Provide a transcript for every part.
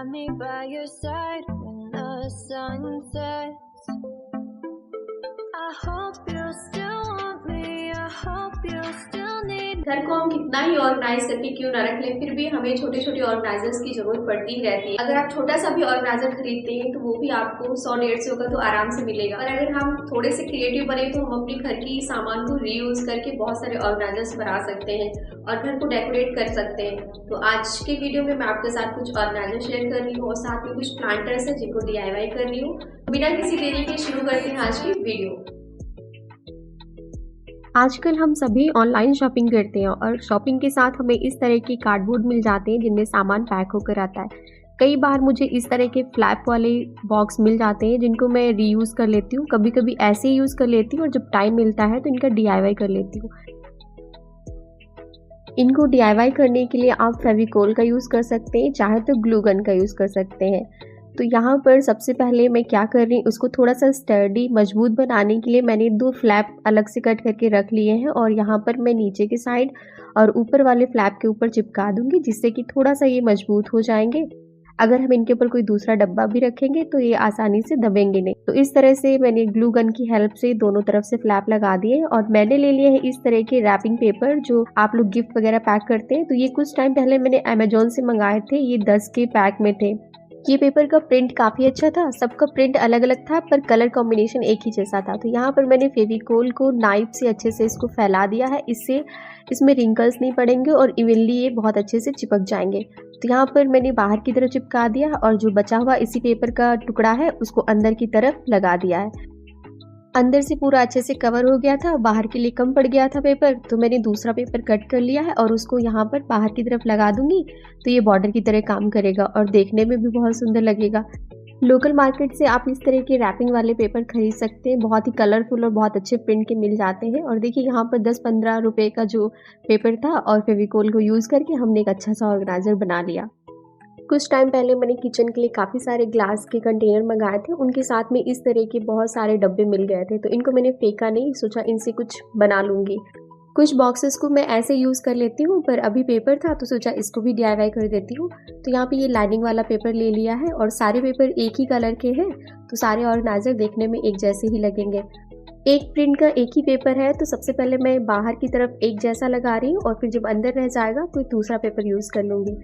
have me by your side when the sun sets. I hope you still want me, I hope you still need. घर को हम कितना ही organise करके क्यों ना रख लें, फिर भी हमें छोटे छोटे ऑर्गेनाइजर्स की जरूरत पड़ती ही रहती है। अगर आप छोटा सा भी ऑर्गेनाइजर खरीदते हैं तो वो भी आपको 100-150 का तो आराम से मिलेगा। और अगर हम थोड़े से क्रिएटिव बने तो हम अपने घर की सामान को रीयूज करके बहुत सारे ऑर्गेनाइजर्स बना सकते हैं और घर को डेकोरेट कर सकते हैं। तो आज के वीडियो में मैं आपके साथ कुछ ऑर्गेनाइजर शेयर कर रही हूँ और साथ में कुछ प्लांटर्स है जिनको DIY कर रही हूँ। बिना किसी देरी के शुरू करते हैं आज की वीडियो। आजकल हम सभी ऑनलाइन शॉपिंग करते हैं और शॉपिंग के साथ हमें इस तरह के कार्डबोर्ड मिल जाते हैं जिनमें सामान पैक होकर आता है। कई बार मुझे इस तरह के फ्लैप वाले बॉक्स मिल जाते हैं जिनको मैं रीयूज़ कर लेती हूँ, कभी कभी ऐसे ही यूज़ कर लेती हूँ और जब टाइम मिलता है तो इनका DIY कर लेती हूँ। इनको DIY करने के लिए आप फेविकोल का यूज़ कर सकते हैं, चाहे तो ग्लू गन का यूज़ कर सकते हैं। तो यहाँ पर सबसे पहले मैं क्या कर रही हूँ, उसको थोड़ा सा स्टर्डी मजबूत बनाने के लिए मैंने 2 फ्लैप अलग से कट करके रख लिए हैं और यहाँ पर मैं नीचे के साइड और ऊपर वाले फ्लैप के ऊपर चिपका दूंगी जिससे कि थोड़ा सा ये मजबूत हो जाएंगे। अगर हम इनके ऊपर कोई दूसरा डब्बा भी रखेंगे तो ये आसानी से दबेंगे नहीं। तो इस तरह से मैंने ग्लू गन की हेल्प से दोनों तरफ से फ्लैप लगा दिए और मैंने ले लिए हैं इस तरह के रैपिंग पेपर जो आप लोग गिफ्ट वगैरह पैक करते हैं। तो ये कुछ टाइम पहले मैंने अमेजोन से मंगाए थे, ये 10 के पैक में थे। ये पेपर का प्रिंट काफ़ी अच्छा था, सबका प्रिंट अलग अलग था पर कलर कॉम्बिनेशन एक ही जैसा था। तो यहाँ पर मैंने फेविकोल को नाइफ से अच्छे से इसको फैला दिया है, इससे इसमें रिंकल्स नहीं पड़ेंगे और इवनली ये बहुत अच्छे से चिपक जाएंगे। तो यहाँ पर मैंने बाहर की तरफ चिपका दिया और जो बचा हुआ इसी पेपर का टुकड़ा है उसको अंदर की तरफ लगा दिया है। अंदर से पूरा अच्छे से कवर हो गया था, बाहर के लिए कम पड़ गया था पेपर, तो मैंने दूसरा पेपर कट कर लिया है और उसको यहाँ पर बाहर की तरफ लगा दूंगी तो ये बॉर्डर की तरह काम करेगा और देखने में भी बहुत सुंदर लगेगा। लोकल मार्केट से आप इस तरह के रैपिंग वाले पेपर खरीद सकते हैं, बहुत ही कलरफुल और बहुत अच्छे प्रिंट के मिल जाते हैं। और देखिए यहाँ पर 10-15 रुपए का जो पेपर था और फेविकोल को यूज़ करके हमने एक अच्छा सा ऑर्गेनाइजर बना लिया। कुछ टाइम पहले मैंने किचन के लिए काफ़ी सारे ग्लास के कंटेनर मंगाए थे, उनके साथ में इस तरह के बहुत सारे डब्बे मिल गए थे, तो इनको मैंने फेंका नहीं, सोचा इनसे कुछ बना लूँगी। कुछ बॉक्सेस को मैं ऐसे यूज़ कर लेती हूँ पर अभी पेपर था तो सोचा इसको भी DIY कर देती हूँ। तो यहाँ पे ये लाइनिंग वाला पेपर ले लिया है और सारे पेपर एक ही कलर के हैं तो सारे ऑर्गेनाइजर देखने में एक जैसे ही लगेंगे। एक प्रिंट का एक ही पेपर है तो सबसे पहले मैं बाहर की तरफ एक जैसा लगा रही हूँ और फिर जब अंदर रह जाएगा कोई दूसरा पेपर यूज़ कर लूँगी।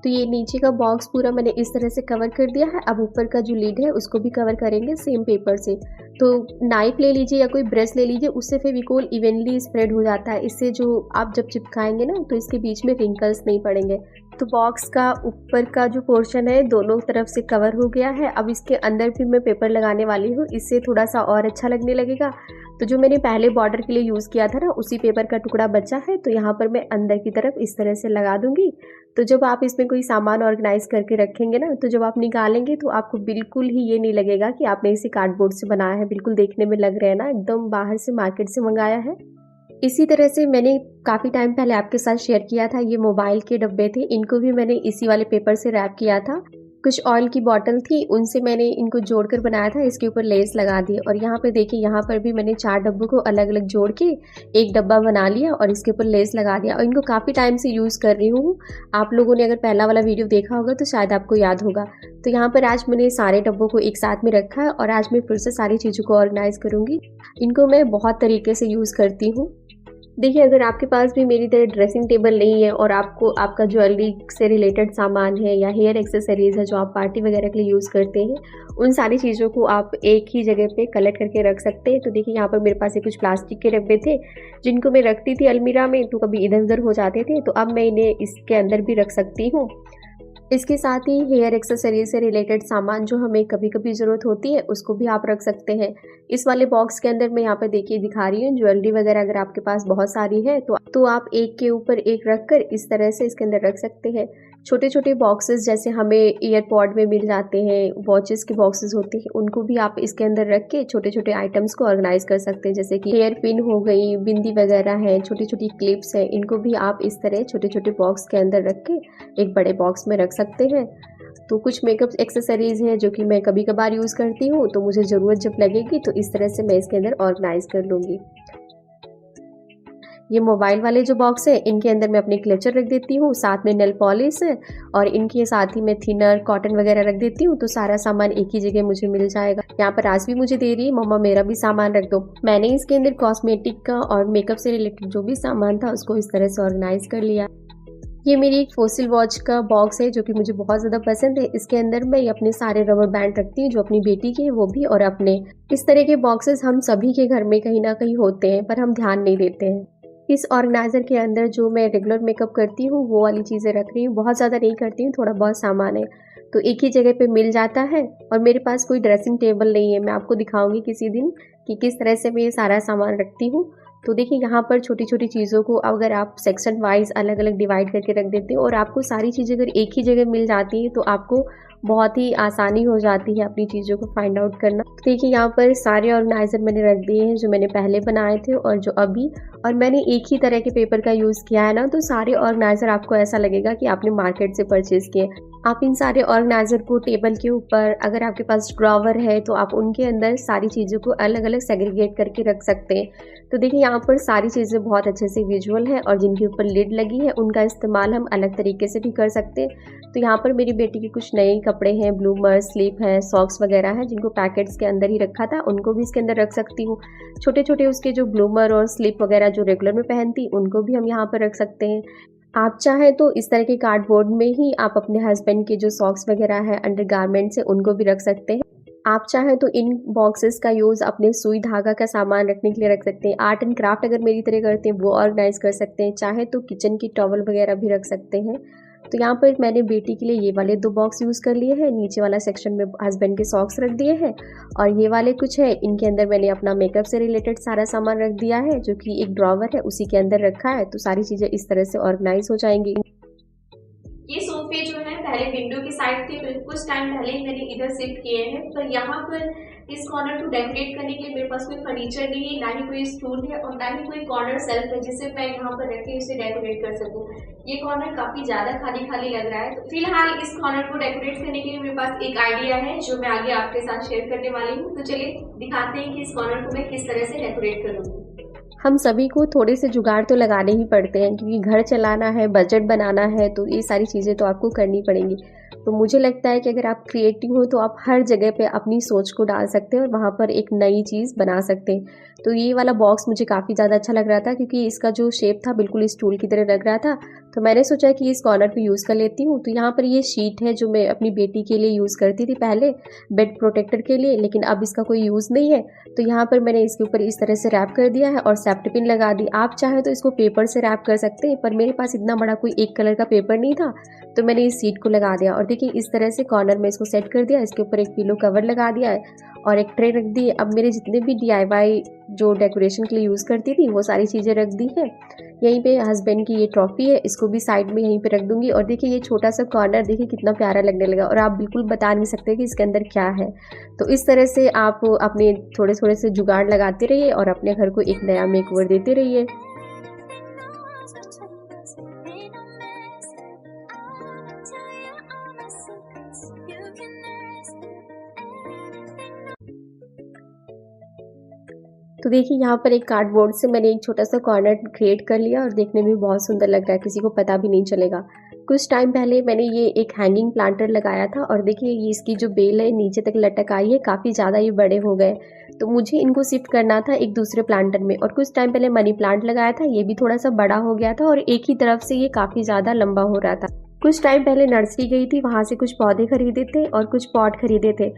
तो ये नीचे का बॉक्स पूरा मैंने इस तरह से कवर कर दिया है। अब ऊपर का जो लीड है उसको भी कवर करेंगे सेम पेपर से। तो नाइफ ले लीजिए या कोई ब्रश ले लीजिए, उससे फेविकोल इवनली स्प्रेड हो जाता है, इससे जो आप जब चिपकाएंगे ना तो इसके बीच में रिंकल्स नहीं पड़ेंगे। तो बॉक्स का ऊपर का जो पोर्शन है दोनों तरफ से कवर हो गया है। अब इसके अंदर भी मैं पेपर लगाने वाली हूँ, इससे थोड़ा सा और अच्छा लगने लगेगा। तो जो मैंने पहले बॉर्डर के लिए यूज़ किया था ना उसी पेपर का टुकड़ा बचा है, तो यहाँ पर मैं अंदर की तरफ इस तरह से लगा दूंगी। तो जब आप इसमें कोई सामान ऑर्गेनाइज करके रखेंगे ना तो जब आप निकालेंगे तो आपको बिल्कुल ही ये नहीं लगेगा कि आपने इसे कार्डबोर्ड से बनाया है, बिल्कुल देखने में लग रहा है ना एकदम बाहर से मार्केट से मंगाया है। इसी तरह से मैंने काफ़ी टाइम पहले आपके साथ शेयर किया था, ये मोबाइल के डब्बे थे, इनको भी मैंने इसी वाले पेपर से रैप किया था। कुछ ऑयल की बॉटल थी उनसे मैंने इनको जोड़कर बनाया था, इसके ऊपर लेस लगा दिए और यहाँ पर देखिए यहाँ पर भी मैंने 4 डब्बों को अलग अलग जोड़ के एक डब्बा बना लिया और इसके ऊपर लेस लगा दिया और इनको काफ़ी टाइम से यूज़ कर रही हूँ। आप लोगों ने अगर पहला वाला वीडियो देखा होगा तो शायद आपको याद होगा। तो यहाँ पर आज मैंने सारे डब्बों को एक साथ में रखा है और आज मैं फिर से सारी चीज़ों को ऑर्गेनाइज करूँगी। इनको मैं बहुत तरीके से यूज़ करती हूँ। देखिए अगर आपके पास भी मेरी तरह ड्रेसिंग टेबल नहीं है और आपको आपका ज्वेलरी से रिलेटेड सामान है या हेयर एक्सेसरीज है जो आप पार्टी वगैरह के लिए यूज़ करते हैं, उन सारी चीज़ों को आप एक ही जगह पे कलेक्ट करके रख सकते हैं। तो देखिए यहाँ पर मेरे पास ये कुछ प्लास्टिक के डब्बे थे जिनको मैं रखती थी अलमीरा में, तो कभी इधर उधर हो जाते थे, तो अब मैं इन्हें इसके अंदर भी रख सकती हूँ। इसके साथ ही हेयर एक्सेसरीज से रिलेटेड सामान जो हमें कभी कभी ज़रूरत होती है उसको भी आप रख सकते हैं। इस वाले बॉक्स के अंदर मैं यहाँ पर देखिए दिखा रही हूँ ज्वेलरी वगैरह अगर आपके पास बहुत सारी है तो आप एक के ऊपर एक रख कर इस तरह से इसके अंदर रख सकते हैं। छोटे छोटे बॉक्सेस जैसे हमें एयरपॉड में मिल जाते हैं, वॉचेस के बॉक्सेस होते हैं, उनको भी आप इसके अंदर रख के छोटे छोटे आइटम्स को ऑर्गेनाइज कर सकते हैं, जैसे कि हेयर पिन हो गई, बिंदी वगैरह है, छोटी छोटी क्लिप्स हैं, इनको भी आप इस तरह छोटे छोटे बॉक्स के अंदर रख के एक बड़े बॉक्स में रख सकते हैं। तो कुछ मेकअप एक्सेसरीज़ हैं जो कि मैं कभी कभार यूज़ करती हूँ, तो मुझे ज़रूरत जब लगेगी तो इस तरह से मैं इसके अंदर ऑर्गेनाइज कर लूँगी। ये मोबाइल वाले जो बॉक्स है इनके अंदर मैं अपने क्लचर रख देती हूँ, साथ में नेल पॉलिश और इनके साथ ही मैं थिनर कॉटन वगैरह रख देती हूँ, तो सारा सामान एक ही जगह मुझे मिल जाएगा। यहाँ पर आज भी मुझे दे रही है मम्मा मेरा भी सामान रख दो। मैंने इसके अंदर कॉस्मेटिक का और मेकअप से रिलेटेड जो भी सामान था उसको इस तरह से ऑर्गेनाइज कर लिया। ये मेरी एक फॉसिल वॉच का बॉक्स है जो कि मुझे बहुत ज़्यादा पसंद है। इसके अंदर मैं अपने सारे रबर बैंड रखती हूँ, जो अपनी बेटी के हैं वो भी और अपने। इस तरह के बॉक्सेस हम सभी के घर में कहीं ना कहीं होते हैं पर हम ध्यान नहीं देते हैं। इस ऑर्गेनाइज़र के अंदर जो मैं रेगुलर मेकअप करती हूँ वो वाली चीज़ें रख रही हूँ, बहुत ज़्यादा नहीं करती हूँ, थोड़ा बहुत सामान है तो एक ही जगह पे मिल जाता है। और मेरे पास कोई ड्रेसिंग टेबल नहीं है, मैं आपको दिखाऊंगी किसी दिन कि किस तरह से मैं ये सारा सामान रखती हूँ। तो देखिए यहाँ पर छोटी छोटी चीज़ों को अगर आप सेक्शन वाइज अलग अलग डिवाइड करके रख देते हो और आपको सारी चीज़ें अगर एक ही जगह मिल जाती हैं तो आपको बहुत ही आसानी हो जाती है अपनी चीज़ों को फाइंड आउट करना। तो देखिए यहाँ पर सारे ऑर्गेनाइज़र मैंने रख दिए हैं जो मैंने पहले बनाए थे और जो अभी, और मैंने एक ही तरह के पेपर का यूज़ किया है ना, तो सारे ऑर्गेनाइज़र आपको ऐसा लगेगा कि आपने मार्केट से परचेज़ किए। आप इन सारे ऑर्गेनाइज़र को टेबल के ऊपर, अगर आपके पास ड्रॉवर है तो आप उनके अंदर सारी चीज़ों को अलग अलग सेग्रीगेट करके रख सकते हैं। तो देखिए यहाँ पर सारी चीज़ें बहुत अच्छे से विजुअल है और जिनके ऊपर लिड लगी है उनका इस्तेमाल हम अलग तरीके से भी कर सकते हैं। तो यहाँ पर मेरी बेटी के कुछ नए कपड़े हैं, ब्लूमर, स्लीप है, सॉक्स वगैरह हैं जिनको पैकेट्स के अंदर ही रखा था, उनको भी इसके अंदर रख सकती हूँ। छोटे छोटे उसके जो ब्लूमर और स्लीप वगैरह जो रेगुलर में पहनती उनको भी हम यहाँ पर रख सकते हैं। आप चाहें तो इस तरह के कार्डबोर्ड में ही आप अपने हस्बैंड के जो सॉक्स वगैरह है, अंडरगारमेंट्स है, उनको भी रख सकते हैं। आप चाहें तो इन बॉक्सेस का यूज़ अपने सुई धागा का सामान रखने के लिए रख सकते हैं। आर्ट एंड क्राफ्ट अगर मेरी तरह करते हैं वो ऑर्गेनाइज कर सकते हैं। चाहे तो किचन की टॉवल वगैरह भी रख सकते हैं। तो यहाँ पर मैंने बेटी के लिए ये वाले 2 बॉक्स यूज़ कर लिए हैं। नीचे वाला सेक्शन में हस्बैंड के सॉक्स रख दिए हैं और ये वाले कुछ है, इनके अंदर मैंने अपना मेकअप से रिलेटेड सारा सामान रख दिया है जो कि एक ड्रॉवर है उसी के अंदर रखा है। तो सारी चीज़ें इस तरह से ऑर्गेनाइज हो जाएंगी। ये सोफे जो है पहले विंडो की साइड थे, तो कुछ टाइम पहले ही मैंने इधर शिफ्ट किए हैं। पर यहाँ पर इस कॉर्नर को डेकोरेट करने के लिए मेरे पास कोई फर्नीचर नहीं है, ना ही कोई स्टूल है और ना ही कोई कॉर्नर सेल्फ है जिसे मैं यहाँ पर रख के इसे डेकोरेट कर सकूँ। ये कॉर्नर काफी ज्यादा खाली खाली लग रहा है। तो फिलहाल इस कॉर्नर को डेकोरेट करने के लिए मेरे पास एक आइडिया है जो मैं आगे आपके साथ शेयर करने वाली हूँ। तो चलिए दिखाते हैं कि इस कॉर्नर को मैं किस तरह से डेकोरेट करूँगी। हम सभी को थोड़े से जुगाड़ तो लगाने ही पड़ते हैं क्योंकि घर चलाना है, बजट बनाना है, तो ये सारी चीज़ें तो आपको करनी पड़ेंगी। तो मुझे लगता है कि अगर आप क्रिएटिव हो तो आप हर जगह पे अपनी सोच को डाल सकते हैं और वहाँ पर एक नई चीज़ बना सकते हैं। तो ये वाला बॉक्स मुझे काफ़ी ज़्यादा अच्छा लग रहा था क्योंकि इसका जो शेप था बिल्कुल स्टूल की तरह लग रहा था। तो मैंने सोचा कि इस कॉर्नर पे यूज़ कर लेती हूँ। तो यहाँ पर ये शीट है जो मैं अपनी बेटी के लिए यूज़ करती थी पहले, बेड प्रोटेक्टर के लिए, लेकिन अब इसका कोई यूज़ नहीं है। तो यहाँ पर मैंने इसके ऊपर इस तरह से रैप कर दिया है और सेफ्टी पिन लगा दी। आप चाहें तो इसको पेपर से रैप कर सकते हैं, पर मेरे पास इतना बड़ा कोई एक कलर का पेपर नहीं था तो मैंने इस सीट को लगा दिया। और देखिए इस तरह से कॉर्नर में इसको सेट कर दिया, इसके ऊपर एक पिलो कवर लगा दिया है और एक ट्रे रख दी। अब मेरे जितने भी DIY जो डेकोरेशन के लिए यूज़ करती थी वो सारी चीज़ें रख दी है। यहीं पे हस्बैंड की ये ट्रॉफी है, इसको भी साइड में यहीं पे रख दूंगी। और देखिए ये छोटा सा कॉर्नर देखिए कितना प्यारा लगने लगा और आप बिल्कुल बता नहीं सकते कि इसके अंदर क्या है। तो इस तरह से आप अपने थोड़े थोड़े से जुगाड़ लगाते रहिए और अपने घर को एक नया मेकओवर देते रहिए। तो देखिए यहाँ पर एक कार्डबोर्ड से मैंने एक छोटा सा कॉर्नर क्रिएट कर लिया और देखने में बहुत सुंदर लग रहा है, किसी को पता भी नहीं चलेगा। कुछ टाइम पहले मैंने ये एक हैंगिंग प्लांटर लगाया था और देखिए ये इसकी जो बेल है नीचे तक लटक आई है, काफ़ी ज़्यादा ये बड़े हो गए। तो मुझे इनको शिफ्ट करना था एक दूसरे प्लांटर में। और कुछ टाइम पहले मनी प्लांट लगाया था, ये भी थोड़ा सा बड़ा हो गया था और एक ही तरफ से ये काफ़ी ज़्यादा लंबा हो रहा था। कुछ टाइम पहले नर्सरी गई थी, वहाँ से कुछ पौधे खरीदे थे और कुछ पॉट खरीदे थे।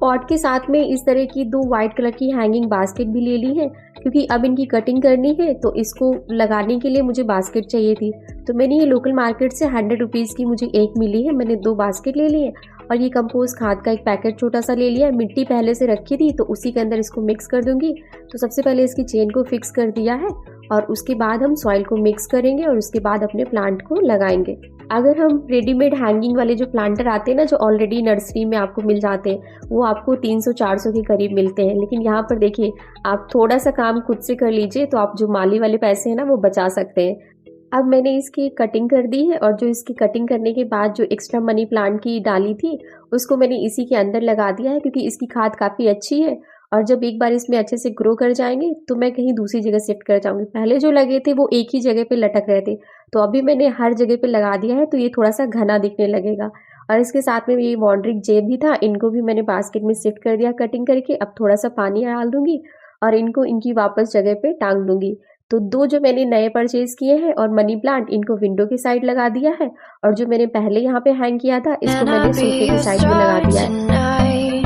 पॉट के साथ में इस तरह की 2 वाइट कलर की हैंगिंग बास्केट भी ले ली है क्योंकि अब इनकी कटिंग करनी है तो इसको लगाने के लिए मुझे बास्केट चाहिए थी। तो मैंने ये लोकल मार्केट से 100 रुपीज़ की मुझे एक मिली है, मैंने 2 बास्केट ले लिए और ये कंपोस्ट खाद का एक पैकेट छोटा सा ले लिया। मिट्टी पहले से रखी थी तो उसी के अंदर इसको मिक्स कर दूंगी। तो सबसे पहले इसकी चेन को फिक्स कर दिया है और उसके बाद हम सॉइल को मिक्स करेंगे और उसके बाद अपने प्लांट को लगाएंगे। अगर हम रेडीमेड हैंगिंग वाले जो प्लांटर आते हैं ना, जो ऑलरेडी नर्सरी में आपको मिल जाते हैं, वो आपको 300-400 के करीब मिलते हैं। लेकिन यहाँ पर देखिए आप थोड़ा सा काम खुद से कर लीजिए तो आप जो माली वाले पैसे हैं ना वो बचा सकते हैं। अब मैंने इसकी कटिंग कर दी है और जो इसकी कटिंग करने के बाद जो एक्स्ट्रा मनी प्लांट की डाली थी उसको मैंने इसी के अंदर लगा दिया है क्योंकि इसकी खाद काफ़ी अच्छी है और जब एक बार इसमें अच्छे से ग्रो कर जाएंगे तो मैं कहीं दूसरी जगह शिफ्ट कर जाऊंगी। पहले जो लगे थे वो एक ही जगह पे लटक रहे थे, तो अभी मैंने हर जगह पे लगा दिया है, तो ये थोड़ा सा घना दिखने लगेगा। और इसके साथ में ये वांडरिंग जेब भी था, इनको भी मैंने बास्केट में शिफ्ट कर दिया कटिंग करके। अब थोड़ा सा पानी डाल दूंगी और इनको इनकी वापस जगह पे टांग दूंगी। तो दो जो मैंने नए परचेज किए हैं और मनी प्लांट, इनको विंडो की साइड लगा दिया है, और जो मैंने पहले यहाँ पे हैंग किया था इसको Can I मैंने be सोफे की your साइड में लगा star दिया है। tonight?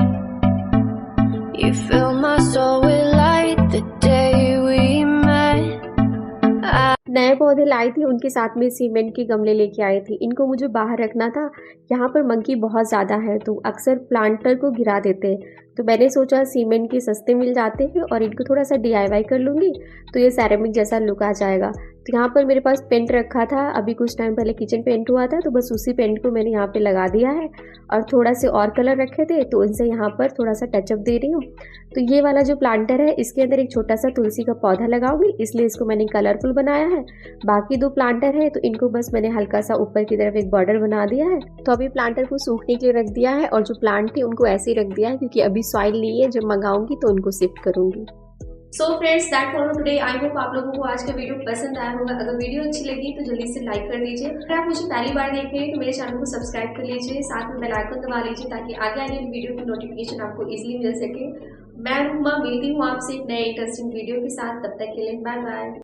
You fill my soul with light the day we met. नए पौधे लाए थे, उनके साथ में सीमेंट के गमले लेके आए थे। इनको मुझे बाहर रखना था, यहाँ पर मंकी बहुत ज़्यादा है तो अक्सर प्लांटर को गिरा देते हैं। तो मैंने सोचा सीमेंट के सस्ते मिल जाते हैं और इनको थोड़ा सा DIY कर लूँगी तो ये सैरामिक जैसा लुक आ जाएगा। तो यहाँ पर मेरे पास पेंट रखा था, अभी कुछ टाइम पहले किचन पेंट हुआ था, तो बस उसी पेंट को मैंने यहाँ पे लगा दिया है। और थोड़ा से और कलर रखे थे तो उनसे यहाँ पर थोड़ा सा टचअप दे रही हूँ। तो ये वाला जो प्लांटर है इसके अंदर एक छोटा सा तुलसी का पौधा लगाऊंगी, इसलिए इसको मैंने कलरफुल बनाया है। बाकी दो प्लांटर है तो इनको बस मैंने हल्का सा ऊपर की तरफ एक बॉर्डर बना दिया है। तो अभी प्लांटर को सूखने के लिए रख दिया है और जो प्लांट थे उनको ऐसे ही रख दिया है, क्योंकि अभी सॉइल नहीं है, जब मंगाऊंगी तो उनको शिफ्ट करूंगी। So friends, that for today. I hope आप लोगों को आज का वीडियो पसंद आया होगा। अगर वीडियो अच्छी लगी तो जल्दी से लाइक कर दीजिए। अगर आप मुझे पहली बार देख रहे हैं तो मेरे चैनल को सब्सक्राइब कर लीजिए, साथ में बेल आइकन दबा लीजिए ताकि आगे आने वाली वीडियो की नोटिफिकेशन आपको इजीली मिल सके। मैं रुमा मिलती हूँ आपसे एक नए इंटरेस्टिंग वीडियो के साथ, तब तक के लिए बाय बाय।